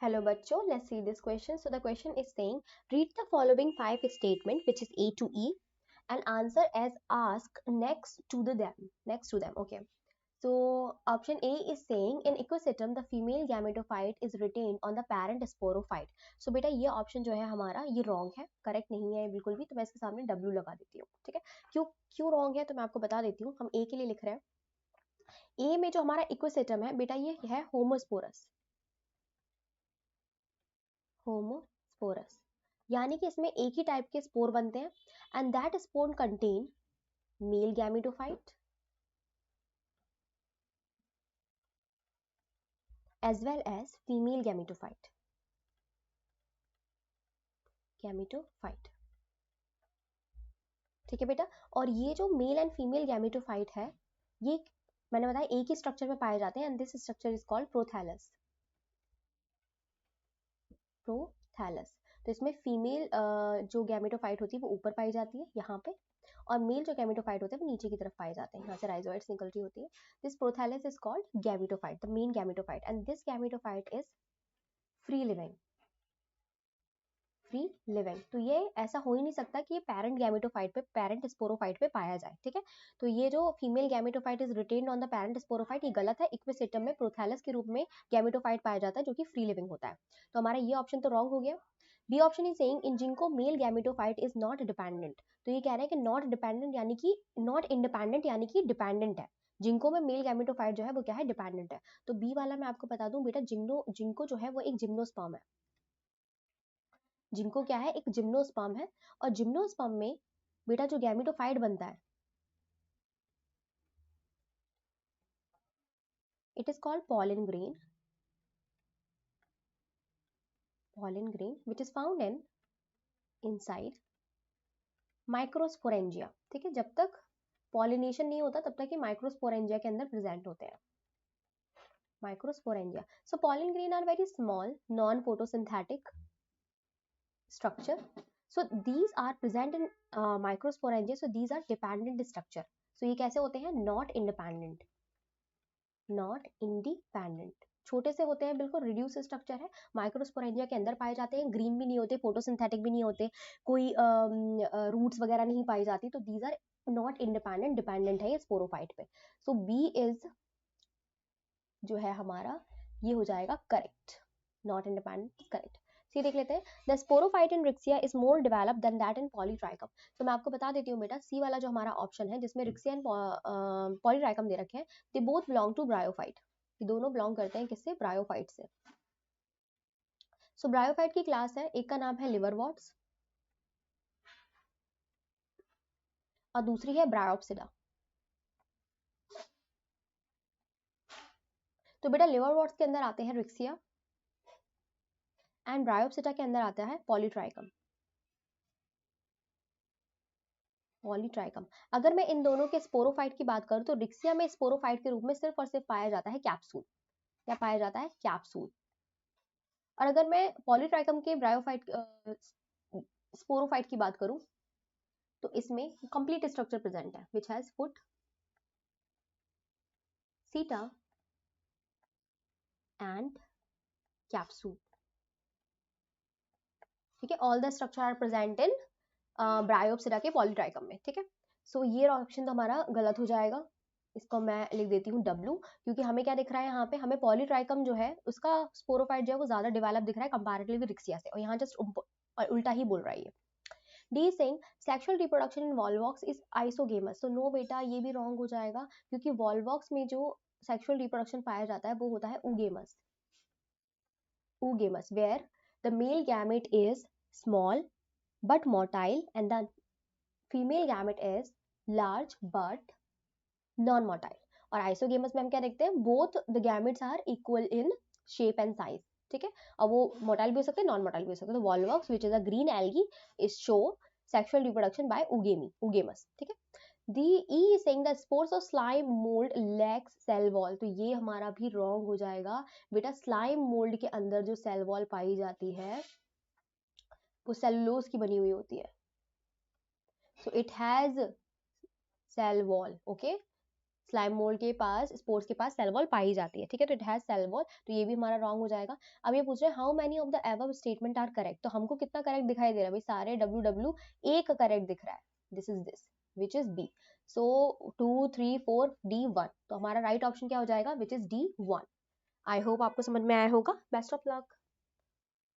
Hello bachcho, let's see this question. So the question is saying, read the following 5 statement which is A to E and answer as asked next to them. Okay. So option A is saying in ecosystem the female gametophyte is retained on the parent sporophyte. So बेटा ये option जो है हमारा ये wrong है, correct नहीं है बिल्कुल भी, तो मैं इसके सामने W लगा देती हूँ. ठीक है, क्यों क्यों रॉन्ग है तो मैं आपको बता देती हूँ. हम A के लिए लिख रहे हैं. A में जो हमारा इकोसिस्टम है बेटा ये है होमोस्पोरस. होमोस्पोरस यानी कि इसमें एक ही टाइप के स्पोर बनते हैं and that spore contain male gametophyte as well as female gametophyte. ठीक है बेटा, और ये जो मेल एंड फीमेल गैमेटोफाइट है ये मैंने बताया एक ही स्ट्रक्चर में पाए जाते हैं and this structure is called prothallus. Prothallus. तो इसमें फीमेल जो गैमेटोफाइट होती है वो ऊपर पाई जाती है यहाँ पे, और मेल जो गैमेटोफाइट होते हैं वो नीचे की तरफ पाए जाते हैं. यहाँ से राइजोइड्स निकल रही होती है. This prothallus is called gametophyte, the main gametophyte, and this gametophyte is free living. Free living, तो ये ऐसा हो ही नहीं सकता कि ये पेरेंट गैमेटोफाइट पे, पेरेंट स्पोरोफाइट पे पाया जाए. ठीक है, तो ये जो female gametophyte is retained on the parent sporophyte ये गलत है. इक्विसिटम में प्रोथैलस के रूप में गैमेटोफाइट पाया जाता है जो कि फ्री लिविंग होता है. तो हमारा ये ऑप्शन तो रॉन्ग हो गया. B option is saying in ginkgo male gametophyte is not dependent. तो ये कह रहे हैं कि नॉट डिपेंडेंट यानी कि नॉट इंडिपेंडेंट यानी कि डिपेंडेंट है. जिंको में मेल गैमेटोफाइट जो है वो क्या है, डिपेंडेंट है. तो बी वाला मैं आपको बता दूं बेटा, जिंको जो है वो एक जिम्नोस्पर्म है. जिंको क्या है, एक जिम्नोस्पर्म है. और जिम्नोस्पर्म में बेटा जो गैमेटोफाइट बनता है it is called pollen grain. Pollen grain which is found in inside microsporangia. ठीक है, जब तक पॉलिनेशन नहीं होता तब तक ये माइक्रोस्पोरेंजिया के अंदर प्रेजेंट होते हैं. Microsporangia. So pollen grain are very small non photosynthetic structure. So these are present in microsporangia. So these are dependent structure. So ये कैसे होते हैं, not independent. Not independent. छोटे से होते हैं, बिल्कुल रिड्यूस स्ट्रक्चर है. माइक्रोस्पोरेंजिया के अंदर पाए जाते हैं, ग्रीन भी नहीं होते, फोटोसिंथेटिक भी नहीं होते, कोई रूट्स वगैरह नहीं पाई जाती. तो these are not independent, dependent है ये स्पोरोफाइट पे. सो बी इज जो है हमारा ये हो जाएगा correct. Not independent correct. See देख लेते हैं. The sporophyte in Riccia is more developed than that in Polytrichum. तो मैं आपको बता देती हूँ बेटा, सी वाला जो हमारा ऑप्शन है जिसमें रिक्सिया एंड पॉलीट्राइकम दे रखे हैं, they both belong to bryophyte. ये दोनों बिलोंग करते हैं किससे, ब्रायोफाइट से. सो ब्रायोफाइट की क्लास है, एक का नाम है लिवरवॉर्ट्स और दूसरी है ब्रायोप्सिडा. तो बेटा लिवरवॉर्ट्स के अंदर आते हैं रिक्सिया एंड ब्रायोप्सिडा के अंदर आता है पॉलीट्राइकम. पॉलीट्राइकम. अगर मैं इन दोनों के स्पोरोफाइट की बात करूं तो रिक्सिया में स्पोरोफाइट के रूप में सिर्फ और सिर्फ पाया जाता है कैप्सूल. क्या पाया जाता है, कैप्सूल. और अगर मैं पॉलीट्राइकम के ब्रायोफाइट स्पोरोफाइट की बात करूं तो इसमें कंप्लीट स्ट्रक्चर प्रेजेंट है which has foot, seta and capsule. ठीक है, all the structure are present in Bryopsida के पॉलीट्राइकम में. ठीक है, सो ये ऑप्शन तो हमारा गलत हो जाएगा. इसको मैं लिख देती हूँ W, क्योंकि हमें क्या दिख रहा है यहाँ पे, हमें पॉलीट्राइकम जो है उसका स्पोरोफाइट जो है वो ज्यादा डेवलप दिख रहा है कंपैरेटिवली रिक्सिया से, और यहाँ जस्ट उल्टा ही बोल रहा है ये. During sexual reproduction in volvox is isogamous. तो नो बेटा ये भी रॉन्ग हो जाएगा, क्योंकि वॉल्वॉक्स में जो सेक्सुअल रिप्रोडक्शन पाया जाता है वो होता है oogamous. oogamous where the male gamete is small but motile and the female gamete is large but non motile. और आइसोगेमस में हम क्या देखते हैं, both the gametes are equal in shape and size. ठीक है, और वो मोटाइल भी हो सकते हैं, नॉन मोटाइल भी हो सकते हैं. तो Volvox which is a green algae is show sexual reproduction by oogamous. ठीक है. The E saying the spores of slime mould lacks cell wall. तो ये हमारा भी रॉन्ग हो जाएगा बेटा. स्लाइम मोल्ड के अंदर जो सेल वॉल पाई जाती है वो सेलुलोज की बनी हुई होती है. So it has cell wall. Okay, slime mould के पास, स्पोर्स के पास सेल वॉल पाई जाती है, ठीक है, तो इट हैज सेल वॉल, तो ये भी हमारा रॉन्ग हो जाएगा। अब ये पूछ रहे हैं how many of the above statement are correct, तो हमको कितना करेक्ट दिखाई दे रहा है भाई, सारे WW एक करेक्ट दिख रहा है, this is this which is B. So 2 3 4 D 1, तो हमारा राइट ऑप्शन क्या हो जाएगा, which is D 1। I hope आपको समझ में आया होगा। Best of luck.